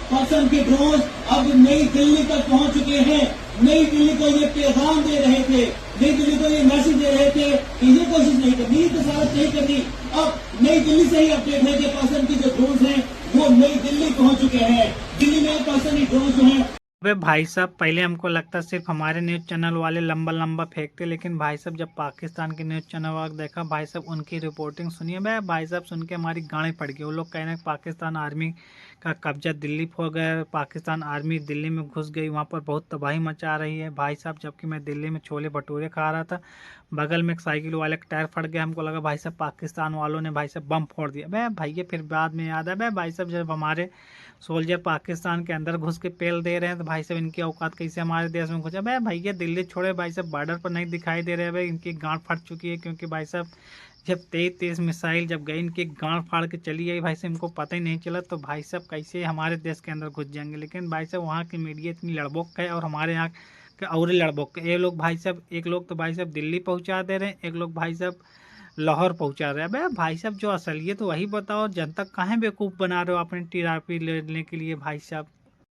पाकिस्तान के ड्रोन अब नई दिल्ली तक पहुंच चुके हैं। नई दिल्ली को ये पैगाम दे रहे थे, नई दिल्ली को ये मैसेज दे रहे थे कि ये कोशिश नहीं करनी, ये तसारत नहीं करनी। अब नई दिल्ली से ही अपडेट है कि पाकिस्तान की जो ड्रोन हैं वो नई दिल्ली पहुंच चुके हैं। दिल्ली में पाकिस्तानी ड्रोन जो है। अबे भाई साहब, पहले हमको लगता सिर्फ हमारे न्यूज़ चैनल वाले लंबा लंबा फेंकते, लेकिन भाई साहब जब पाकिस्तान के न्यूज़ चैनल वाले देखा भाई साहब उनकी रिपोर्टिंग सुनिए, भाई साहब सुन के हमारी गाड़ें फट गई। वो लोग कह रहे हैं पाकिस्तान आर्मी का कब्जा दिल्ली हो गया, पाकिस्तान आर्मी दिल्ली में घुस गई, वहाँ पर बहुत तबाही मचा रही है। भाई साहब जबकि मैं दिल्ली में छोले भटूरे खा रहा था, बगल में एक साइकिल वाले का टायर फट गया, हमको लगा भाई साहब पाकिस्तान वालों ने भाई साहब बम फोड़ दिया। भैया फिर बाद में याद है भाई साहब जब हमारे सोल्जर पाकिस्तान के अंदर घुस के पेल दे रहे हैं तो भाई साहब इनकी औकात कैसे हमारे देश में घुसा। भैया दिल्ली छोड़े भाई साहब, बॉर्डर पर नहीं दिखाई दे रहे भाई, इनकी गांड फट चुकी है। क्योंकि भाई साहब जब तेज मिसाइल जब गई इनकी गांड फाड़ के चली गई भाई साहब, इनको पता ही नहीं चला तो भाई साहब कैसे हमारे देश के अंदर घुस जाएंगे। लेकिन भाई साहब वहाँ की मीडिया इतनी लड़बोक है और हमारे यहाँ के और लड़बोक ये लोग भाई साहब, एक लोग तो भाई साहब दिल्ली पहुँचा दे रहे हैं, एक लोग भाई साहब लाहौर पहुंचा रहे हैं। भाई साहब जो असलियत वही बताओ, जनता काहे बेवकूफ़ बना रहे हो अपनी टीआरपी लेने के लिए भाई साहब।